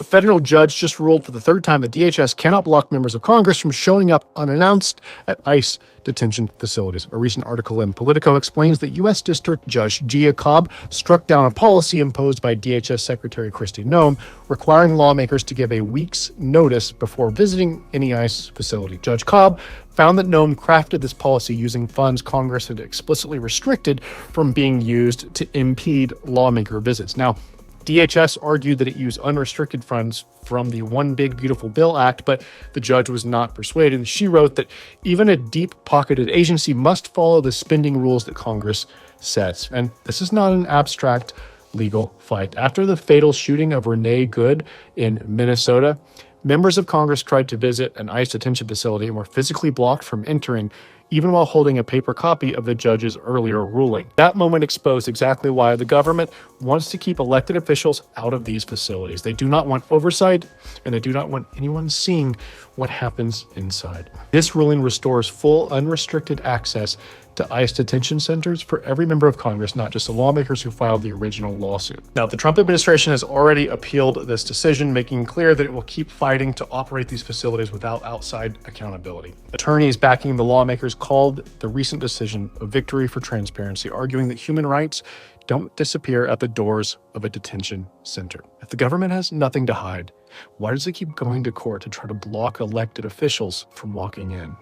A federal judge just ruled for the third time that DHS cannot block members of Congress from showing up unannounced at ICE detention facilities. A recent article in Politico explains that U.S. District Judge Jia Cobb struck down a policy imposed by DHS Secretary Kristi Noem requiring lawmakers to give a week's notice before visiting any ICE facility. Judge Cobb found that Noem crafted this policy using funds Congress had explicitly restricted from being used to impede lawmaker visits. Now, DHS argued that it used unrestricted funds from the One Big Beautiful Bill Act, but the judge was not persuaded. She wrote that even a deep-pocketed agency must follow the spending rules that Congress sets. And this is not an abstract legal fight. After the fatal shooting of Renée Good in Minnesota, members of Congress tried to visit an ICE detention facility and were physically blocked from entering, even while holding a paper copy of the judge's earlier ruling. That moment exposed exactly why the government wants to keep elected officials out of these facilities. They do not want oversight, and they do not want anyone seeing what happens inside. This ruling restores full, unrestricted access to ICE detention centers for every member of Congress, not just the lawmakers who filed the original lawsuit. Now, the Trump administration has already appealed this decision, making clear that it will keep fighting to operate these facilities without outside accountability. Attorneys backing the lawmakers called the recent decision a victory for transparency, arguing that human rights don't disappear at the doors of a detention center. If the government has nothing to hide, why does it keep going to court to try to block elected officials from walking in?